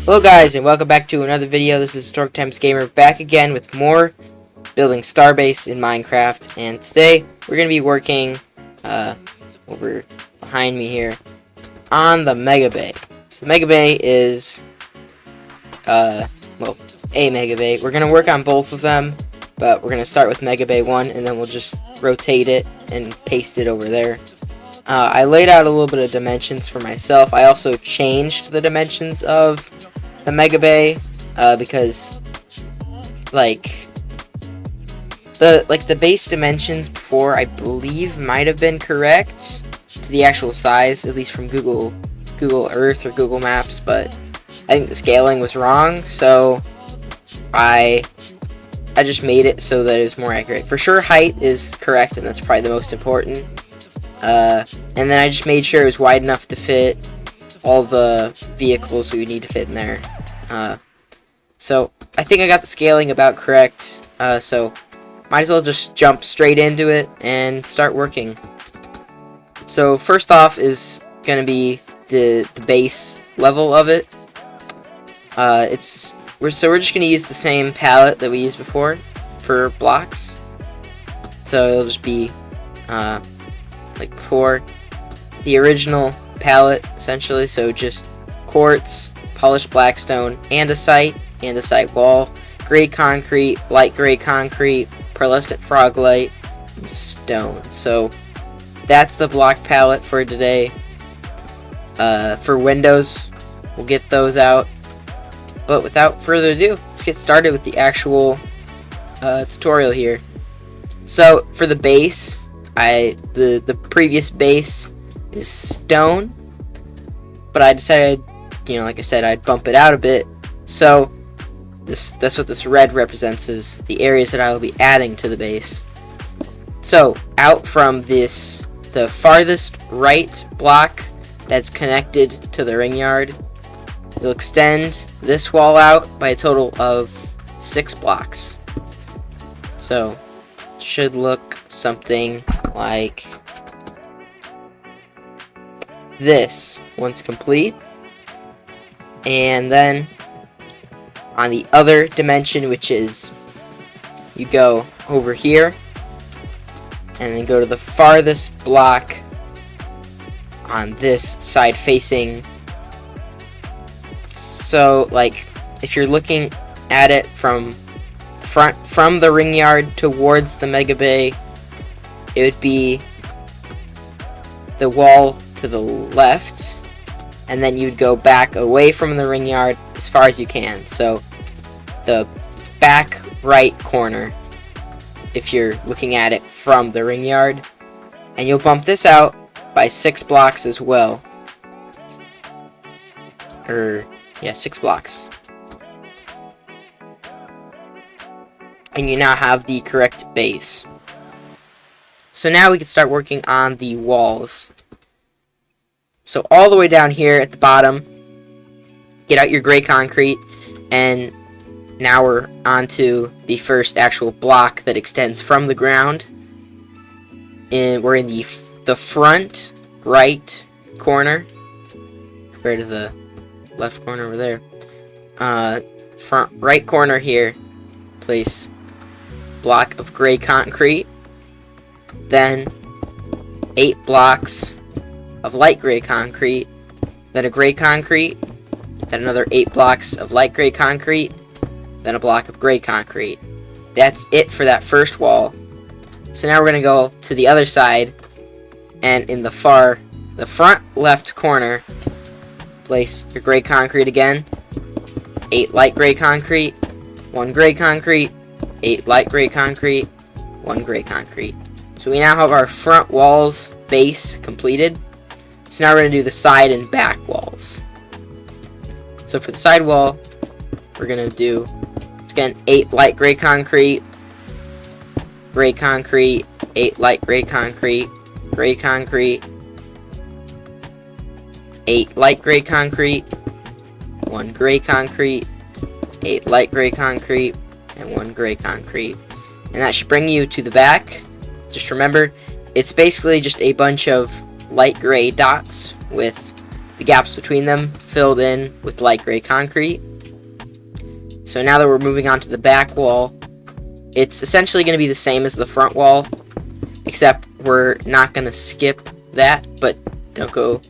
Hello guys, and welcome back to another video. This is Stork Times Gamer back again with more building Starbase in Minecraft, and today we're going to be working over behind me here on the Megabay. So the Megabay is a Megabay. We're going to work on both of them, but we're going to start with Megabay 1 and then we'll just rotate it and paste it over there. I laid out a little bit of dimensions for myself. I also changed the dimensions of the Megabay because the base dimensions before, I believe, might have been correct to the actual size, at least from Google Earth or Google Maps, but I think the scaling was wrong, so I just made it so that it was more accurate. For sure, height is correct, and that's probably the most important. And then I just made sure it was wide enough to fit all the vehicles we would need to fit in there. So I think I got the scaling about correct. So might as well just jump straight into it and start working. So first off is going to be the base level of it. We're just going to use the same palette that we used before for blocks. So it'll just be like before, the original palette essentially. So just quartz, polished blackstone, andesite wall, gray concrete, light gray concrete, pearlescent froglight, and stone. So that's the block palette for today. For windows, we'll get those out. But without further ado, let's get started with the actual tutorial here. So for the base, the previous base is stone, but I decided, like I said, I'd bump it out a bit. So that's what this red represents, is the areas that I will be adding to the base. So out from the farthest right block that's connected to the ring yard, you'll extend this wall out by a total of 6 blocks. So it should look something like this once complete. And then on the other dimension, which is, you go over here and then go to the farthest block on this side facing. So like if you're looking at it from the ring yard towards the Megabay, it would be the wall to the left, and then you'd go back away from the ring yard as far as you can. So the back right corner, if you're looking at it from the ring yard, and you'll bump this out by 6 blocks as well. 6 blocks. And you now have the correct base. So now we can start working on the walls. So all the way down here at the bottom, get out your gray concrete, and now we're onto the first actual block that extends from the ground. And we're in the front right corner, compared to the left corner over there. Front right corner here, place block of gray concrete, then 8 blocks of light gray concrete, then a gray concrete, then another 8 blocks of light gray concrete, then a block of gray concrete. That's it for that first wall. So now we're going to go to the other side, and in the front left corner, place your gray concrete again, 8 light gray concrete, 1 gray concrete, 8 light gray concrete, 1 gray concrete. So we now have our front walls base completed. So now we're going to do the side and back walls. So for the side wall, we're going to do, again, 8 light gray concrete, 8 light gray concrete, 8 light gray concrete, 1 gray concrete, 8 light gray concrete, and 1 gray concrete. And that should bring you to the back. Just remember, it's basically just a bunch of light gray dots with the gaps between them filled in with light gray concrete. So now that we're moving on to the back wall, it's essentially going to be the same as the front wall, except we're not going to skip that, but don't go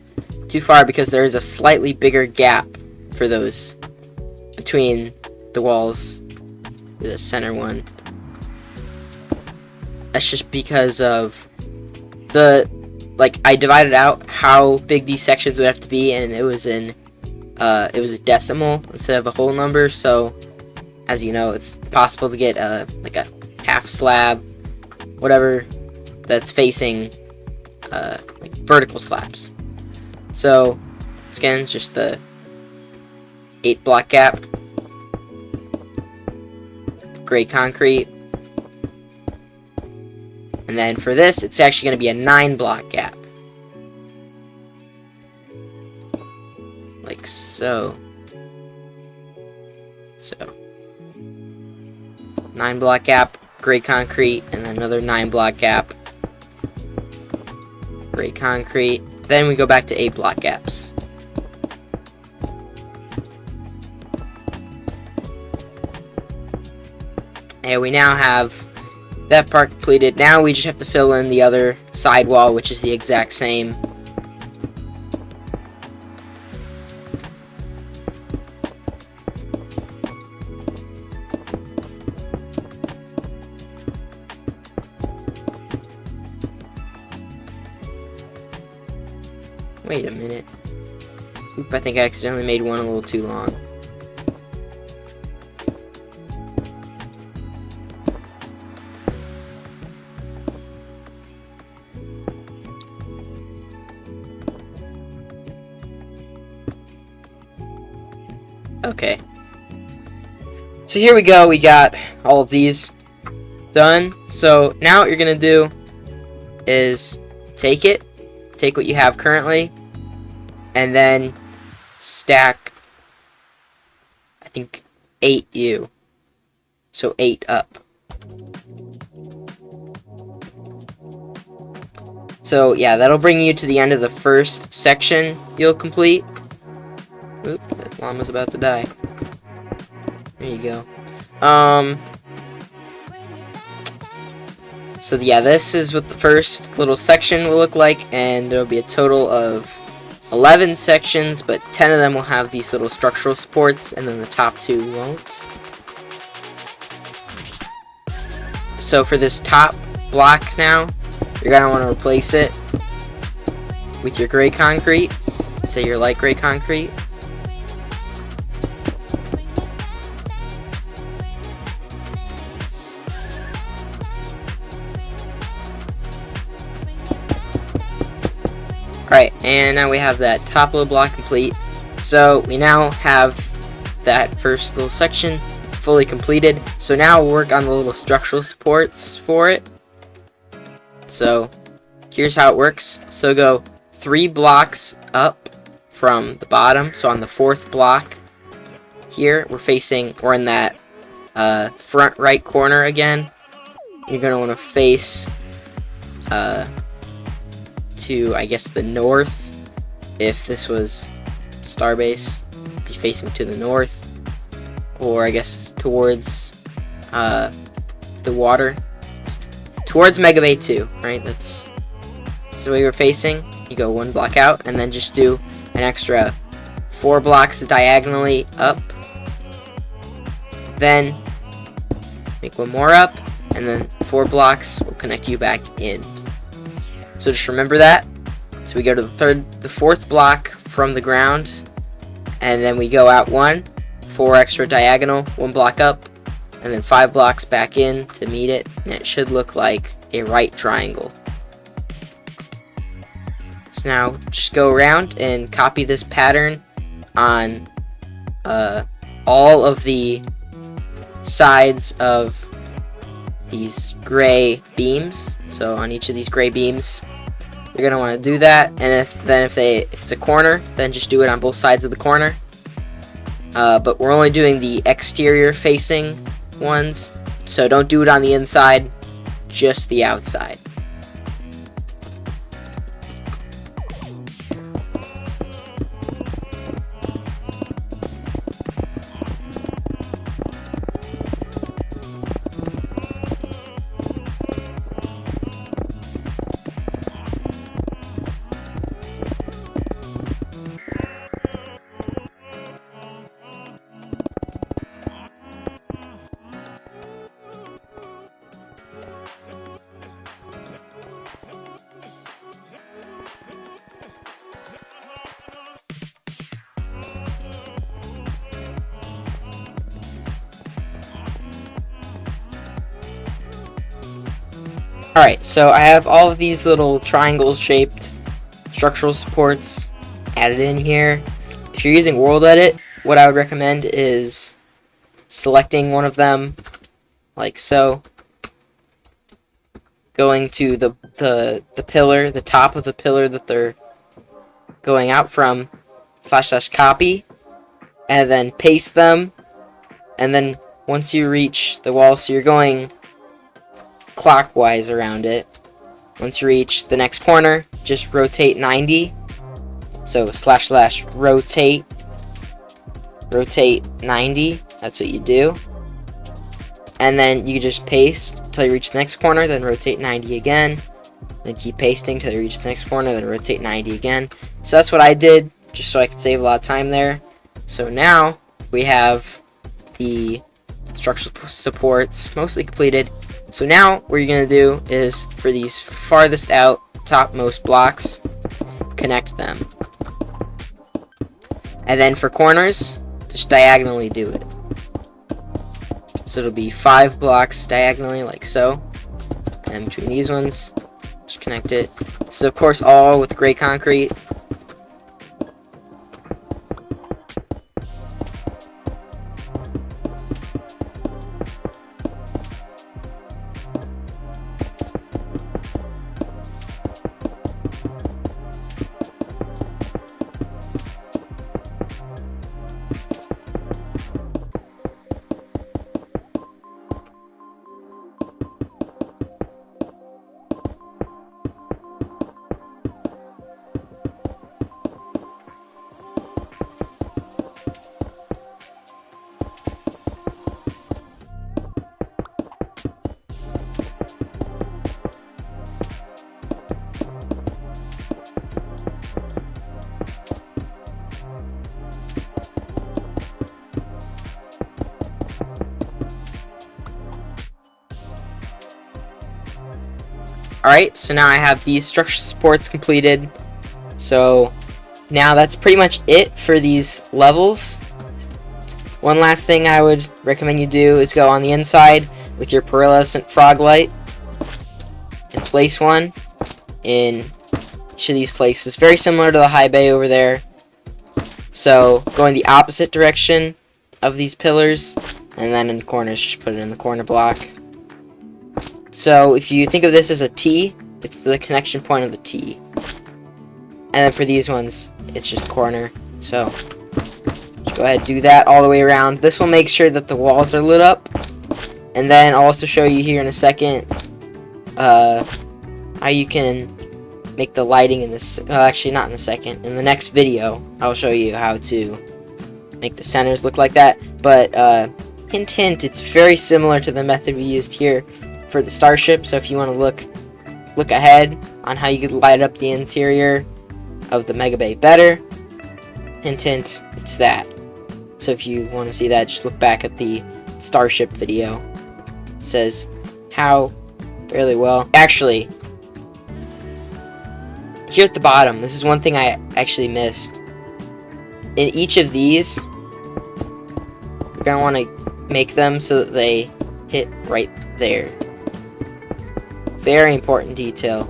too far because there is a slightly bigger gap for those between the walls, the center one. That's just because of I divided out how big these sections would have to be, and it was a decimal instead of a whole number. So, as you know, it's possible to get a half slab, whatever, that's facing vertical slabs. So, again, it's just the 8 block gap, gray concrete. And then for this, it's actually going to be a 9 block gap. Like so. 9 block gap, gray concrete, and then another 9 block gap, gray concrete. Then we go back to 8 block gaps. And we now have that part completed. Now we just have to fill in the other side wall, which is the exact same. Wait a minute. Oop, I think I accidentally made one a little too long. Okay. So here we go. We got all of these done. So now what you're going to do is take what you have currently, and then stack, I think, 8U. So 8 up. So yeah, that'll bring you to the end of the first section you'll complete. Oop, that llama's about to die. There you go. So yeah, this is what the first little section will look like, and there'll be a total of 11 sections, but 10 of them will have these little structural supports, and then the top 2 won't. So for this top block now, you're going to want to replace it with your gray concrete, say your light gray concrete. Alright, and now we have that top little block complete. So we now have that first little section fully completed. So now we'll work on the little structural supports for it. So here's how it works. So go 3 blocks up from the bottom. So on the 4th block here, we're in that front right corner again. You're going to want to face to, I guess, the north. If this was Starbase, be facing to the north, or I guess towards the water, towards Megabay 2, right? That's the way we're facing. You go 1 block out, and then just do an extra 4 blocks diagonally up, then make 1 more up, and then 4 blocks will connect you back in. So just remember that. So we go to the 4th block from the ground, and then we go out 1, 4 extra diagonal, 1 block up, and then 5 blocks back in to meet it, and it should look like a right triangle. So now just go around and copy this pattern on all of the sides of these gray beams. So on each of these gray beams, you're gonna want to do that. And if it's a corner, then just do it on both sides of the corner. But we're only doing the exterior facing ones, so don't do it on the inside, just the outside. Alright, so I have all of these little triangle shaped structural supports added in here. If you're using World Edit, what I would recommend is selecting one of them like so, going to the pillar, the top of the pillar that they're going out from, / copy, and then paste them, and then once you reach the wall, so you're going clockwise around it, once you reach the next corner, just rotate 90, so / rotate 90, that's what you do, and then you just paste until you reach the next corner, then rotate 90 again, then keep pasting until you reach the next corner, then rotate 90 again. So that's what I did, just so I could save a lot of time there. So now we have the structural supports mostly completed. So now what you're going to do is, for these farthest out topmost blocks, connect them. And then for corners, just diagonally do it. So it'll be 5 blocks diagonally, like so. And between these ones, just connect it. This is, of course, all with gray concrete. Alright, so now I have these structural supports completed. So now that's pretty much it for these levels. One last thing I would recommend you do is go on the inside with your pearlescent frog light and place one in each of these places. Very similar to the high bay over there. So go in the opposite direction of these pillars, and then in the corners, just put it in the corner block. So if you think of this as a T, it's the connection point of the T. And then for these ones, it's just corner. So just go ahead and do that all the way around. This will make sure that the walls are lit up. And then I'll also show you here in a second how you can make the lighting in this. Actually, not in a second. In the next video, I'll show you how to make the centers look like that. But hint, hint, it's very similar to the method we used here for the starship. So if you want to look ahead on how you could light up the interior of the Megabay better, hint, hint, it's that. So if you want to see that, just look back at the starship video. It says how fairly well. Actually, here at the bottom, this is one thing I actually missed. In each of these, you're going to want to make them so that they hit right there. Very important detail.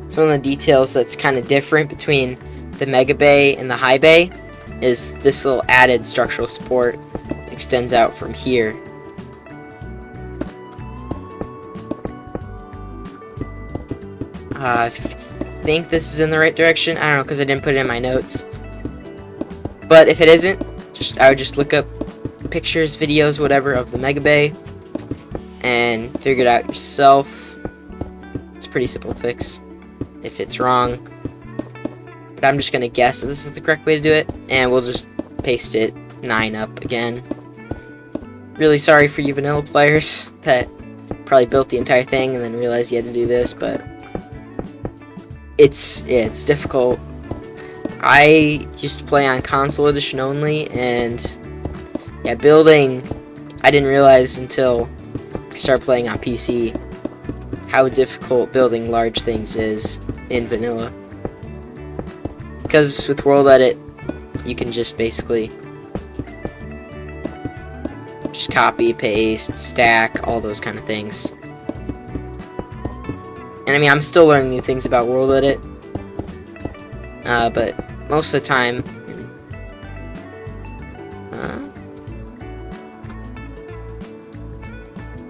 It's one of the details that's kind of different between the Mega Bay and the High Bay is this little added structural support that extends out from here. I think this is in the right direction. I don't know because I didn't put it in my notes. But if it isn't, I would just look up pictures, videos, whatever of the Mega Bay and figure it out yourself. It's a pretty simple fix if it's wrong, but I'm just gonna guess that this is the correct way to do it, and we'll just paste it 9 up again. Really sorry for you vanilla players that probably built the entire thing and then realized you had to do this, but it's difficult. I used to play on console edition only, and yeah, building, I didn't realize until I started playing on PC how difficult building large things is in vanilla. Because with World Edit, you can just basically just copy, paste, stack, all those kind of things. And I mean, I'm still learning new things about World Edit. But most of the time...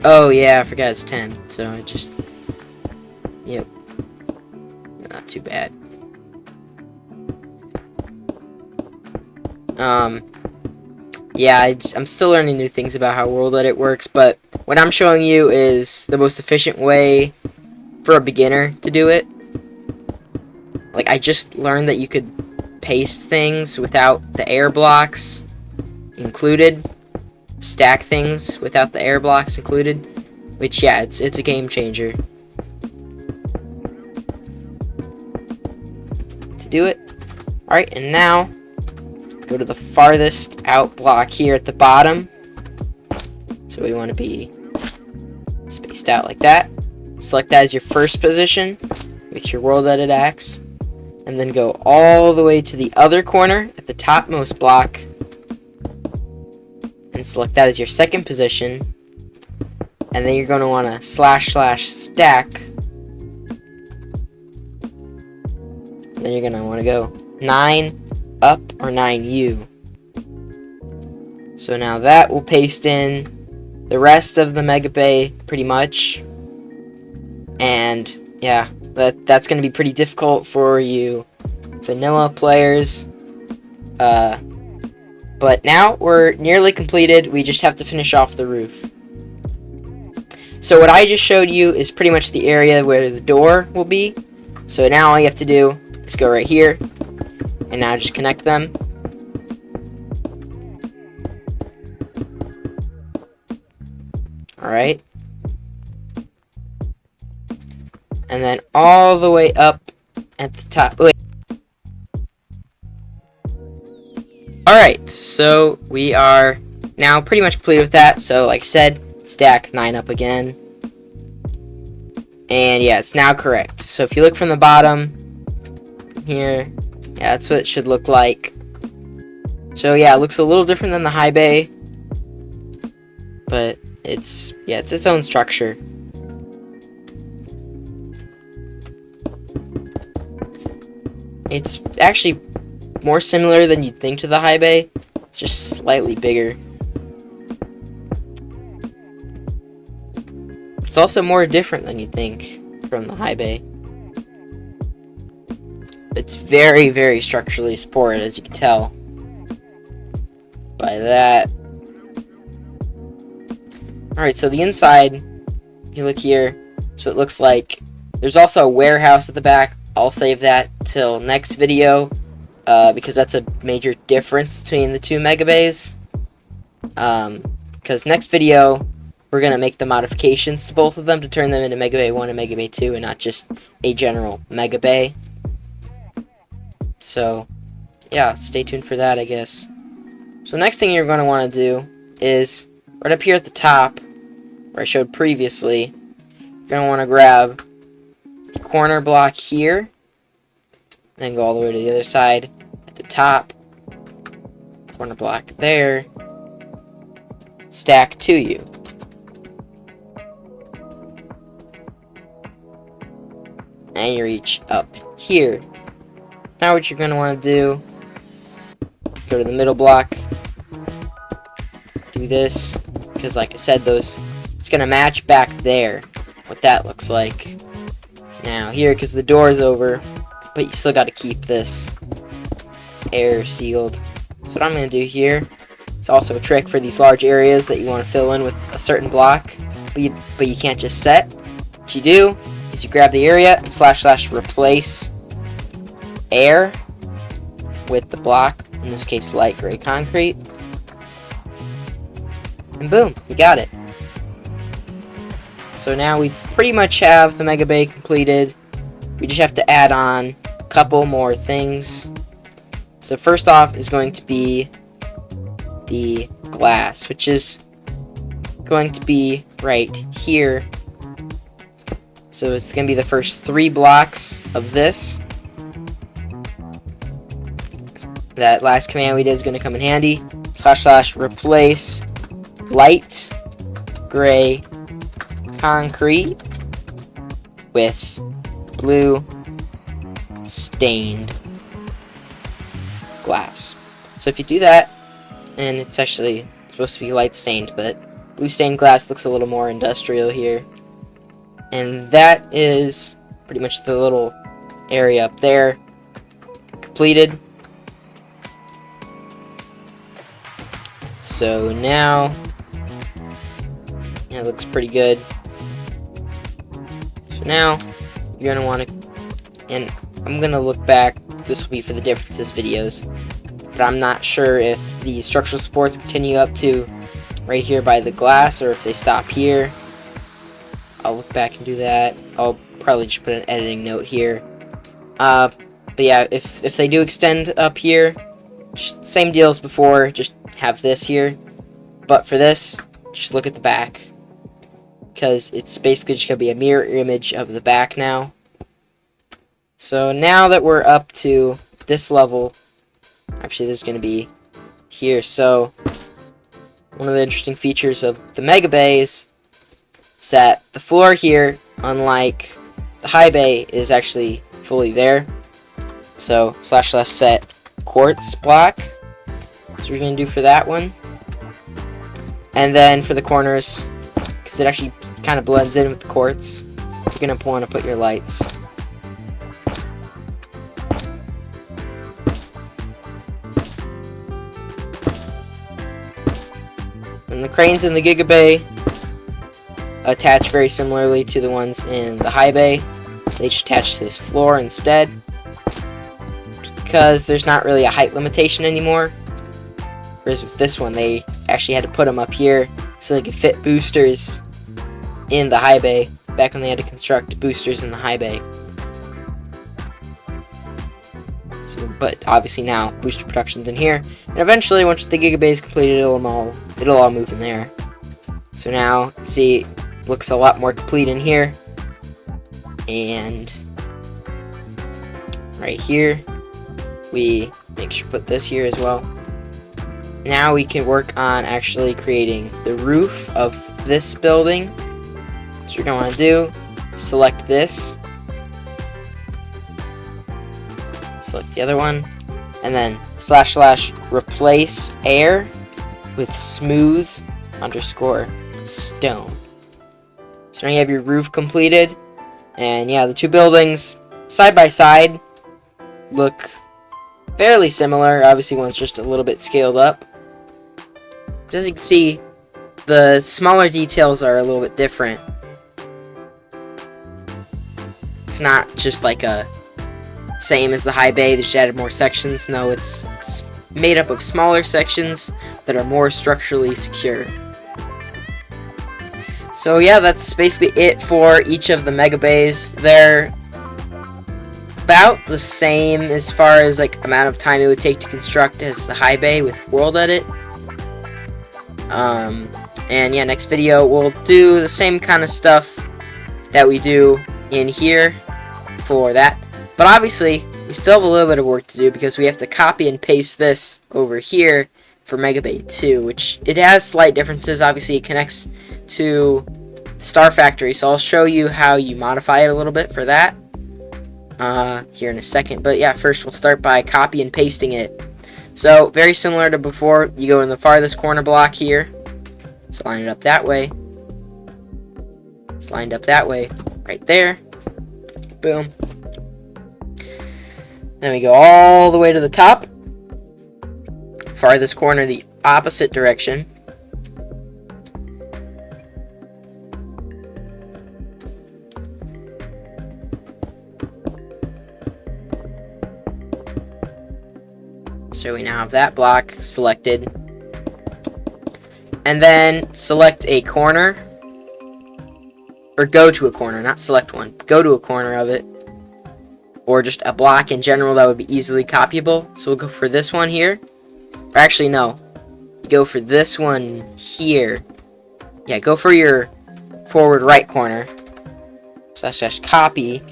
oh, yeah, I forgot it's 10. So I just... Yep. Not too bad. Yeah, I'm still learning new things about how World Edit works, but what I'm showing you is the most efficient way for a beginner to do it. Like, I just learned that you could paste things without the air blocks included, stack things without the air blocks included, which, yeah, it's a game changer. To do it. Alright, and now go to the farthest out block here at the bottom. So we want to be spaced out like that. Select that as your first position with your World Edit axe. And then go all the way to the other corner at the topmost block. And select that as your second position. And then you're going to want to //stack. And then you're going to want to go 9 up or 9U. So now that will paste in the rest of the Megabay pretty much. And yeah, that's going to be pretty difficult for you vanilla players. But now we're nearly completed. We just have to finish off the roof. So what I just showed you is pretty much the area where the door will be. So now all you have to do is go right here. And now just connect them. Alright. And then all the way up at the top. Wait. Alright, so we are now pretty much complete with that. So like I said, stack 9 up again. And yeah, it's now correct. So if you look from the bottom here, yeah, that's what it should look like. So yeah, it looks a little different than the high bay, but it's its own structure. It's actually more similar than you'd think to the high bay. It's just slightly bigger. It's also more different than you think from the high bay. It's very, very structurally supported, as you can tell by that. Alright, so the inside, if you look here, so it looks like there's also a warehouse at the back. I'll save that till next video, because that's a major difference between the two Megabays. Because next video, we're going to make the modifications to both of them to turn them into Megabay 1 and Megabay 2, and not just a general Megabay. So, yeah, stay tuned for that, I guess. So next thing you're going to want to do is, right up here at the top, where I showed previously, you're going to want to grab the corner block here, then go all the way to the other side at the top, corner block there, stack to you. And you reach up here. Now what you're going to want to do, go to the middle block, do this, because like I said, it's going to match back there, what that looks like. Now here, because the door is over, but you still got to keep this air sealed. So what I'm going to do here, it's also a trick for these large areas that you want to fill in with a certain block, but you can't just set. What you do is you grab the area and / replace air with the block, in this case light gray concrete, and boom, you got it. So now we pretty much have the Megabay completed. We just have to add on a couple more things. So first off is going to be the glass, which is going to be right here. So it's going to be the first 3 blocks of this. That last command we did is going to come in handy. / replace light gray concrete with blue stained glass. So if you do that, and it's actually supposed to be light stained, but blue stained glass looks a little more industrial here. And that is pretty much the little area up there completed. So now it looks pretty good. So now you're gonna want to, and I'm gonna look back, this will be for the differences videos, but I'm not sure if the structural supports continue up to right here by the glass or if they stop here. I'll look back and do that. I'll probably just put an editing note here. But yeah, if they do extend up here, just same deal as before, just have this here. But for this, just look at the back, because it's basically just going to be a mirror image of the back now. So now that we're up to this level, actually this is going to be here. So one of the interesting features of the Megabays is that the floor here, unlike the high bay, is actually fully there. So / set quartz block. That's what we're going to do for that one. And then for the corners, because it actually kind of blends in with the quartz, you're going to want to put your lights. And the cranes in the Gigabay attach very similarly to the ones in the high bay. They just attach to this floor instead, because there's not really a height limitation anymore. Whereas with this one, they actually had to put them up here so they could fit boosters in the high bay, back when they had to construct boosters in the high bay. So, but obviously now booster production's in here, and eventually once the Gigabay is completed, it'll all move in there. So now, see, looks a lot more complete in here, and right here we make sure to put this here as well. Now we can work on actually creating the roof of this building. So you're going to want to do, select this, select the other one, and then / replace air with smooth _ stone. So now you have your roof completed, and yeah, the two buildings side by side look fairly similar. Obviously one's just a little bit scaled up. As you can see, the smaller details are a little bit different. It's not just like a same as the high bay, they just added more sections. No, it's made up of smaller sections that are more structurally secure. So yeah, that's basically it for each of the Megabays. They're about the same as far as like amount of time it would take to construct as the high bay with World Edit. And yeah, next video we'll do the same kind of stuff that we do in here for that. But obviously, we still have a little bit of work to do, because we have to copy and paste this over here for Megabay 2, which it has slight differences. Obviously, it connects to the Star Factory, so I'll show you how you modify it a little bit for that here in a second. But yeah, first we'll start by copy and pasting it. So, very similar to before, you go in the farthest corner block here. So line it up that way. It's lined up that way, right there. Boom. Then we go all the way to the top. Farthest corner the opposite direction. So we now have that block selected. And then select a corner. Or go to a corner, not select one. Go to a corner of it. Or just a block in general that would be easily copyable. So we'll go for this one here. Or actually, no. You go for this one here. Yeah, go for your forward right corner. / copy.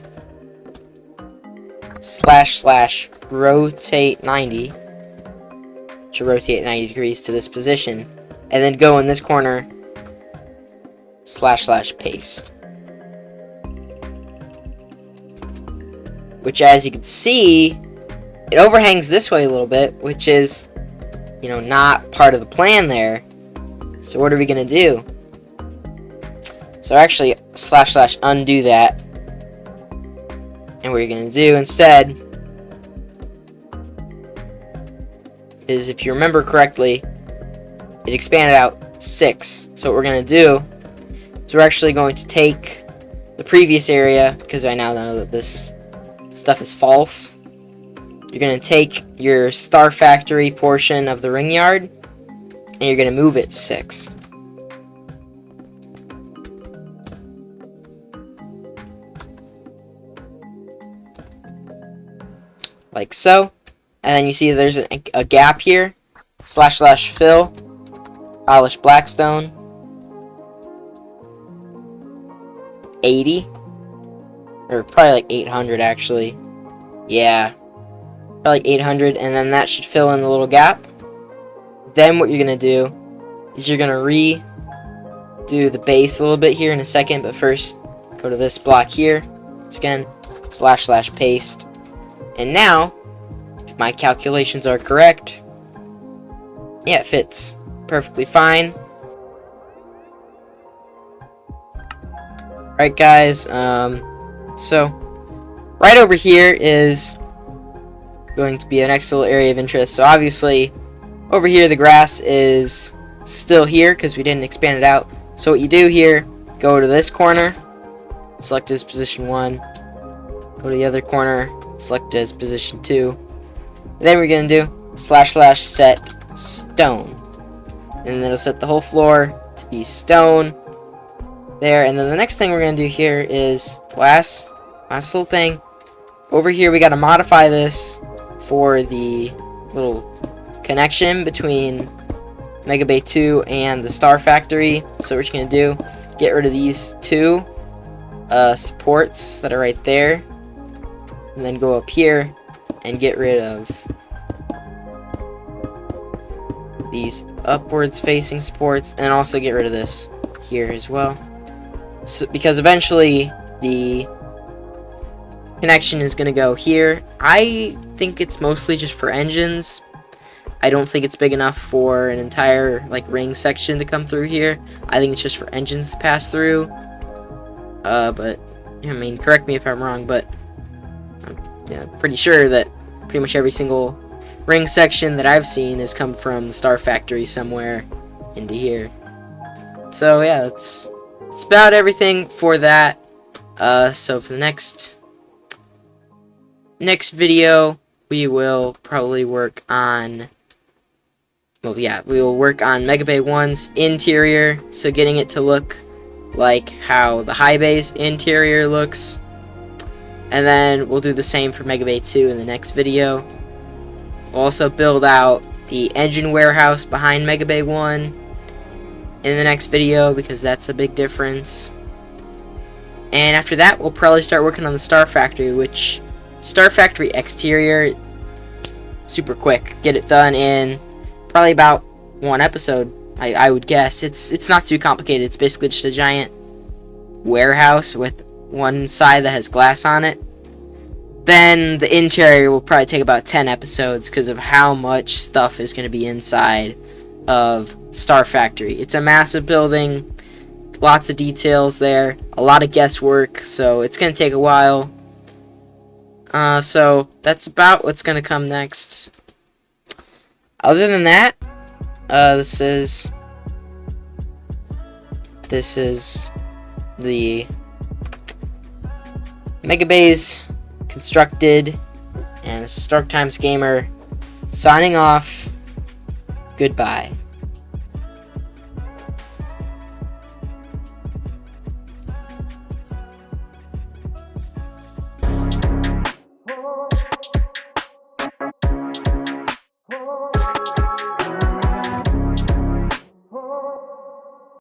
/ rotate 90. To rotate 90 degrees to this position. And then go in this corner. / paste. which, as you can see, it overhangs this way a little bit, which is, you know, not part of the plan there. So what are we gonna do? So actually, / undo that. And what you're gonna do instead is, if you remember correctly, it expanded out 6. So what we're gonna do is we're actually going to take the previous area, because I now know that this stuff is false. You're going to take your Star Factory portion of the ring yard, and you're going to move it 6. Like so. And then you see there's a gap here. / fill. Polish Blackstone. 80. Or probably like 800 actually. Yeah. Probably like 800, and then that should fill in the little gap. Then what you're going to do is you're going to redo the base a little bit here in a second, but first go to this block here. Once again, / paste. And now, if my calculations are correct, yeah, it fits perfectly fine. Alright guys, so right over here is going to be an next little area of interest. So obviously over here the grass is still here because we didn't expand it out. So what you do here, go to this corner, select as position 1, go to the other corner, select as position 2, and then we're going to do / set stone, and then it'll set the whole floor to be stone there. And then the next thing we're going to do here is last little thing over here. We got to modify this for the little connection between Megabay 2 and the Star Factory. So what you're going to do, get rid of these 2 supports that are right there, and then go up here and get rid of these upwards facing supports, and also get rid of this here as well. So, because eventually the connection is going to go here. I think it's mostly just for engines. I don't think it's big enough for an entire like ring section to come through here. I think it's just for engines to pass through. But I mean, correct me if I'm wrong, but I'm pretty sure that pretty much every single ring section that I've seen has come from the Star Factory somewhere into here. So yeah, that's about everything for that. So for the next video, we will probably work on, well, yeah, we will work on Megabay 1's interior, so getting it to look like how the high bay's interior looks. And then we'll do the same for Megabay 2 in the next video. We'll also build out the engine warehouse behind Megabay 1 in the next video, because that's a big difference. And after that, we'll probably start working on the Star Factory, which Star Factory exterior, super quick. Get it done in probably about 1 episode, I would guess. It's not too complicated. It's basically just a giant warehouse with one side that has glass on it. Then the interior will probably take about 10 episodes because of how much stuff is going to be inside of Star Factory. It's a massive building, lots of details there, a lot of guesswork, so it's going to take a while. So that's about what's going to come next. Other than that, this is the Megabays constructed, and this is Stark Times Gamer signing off. Goodbye.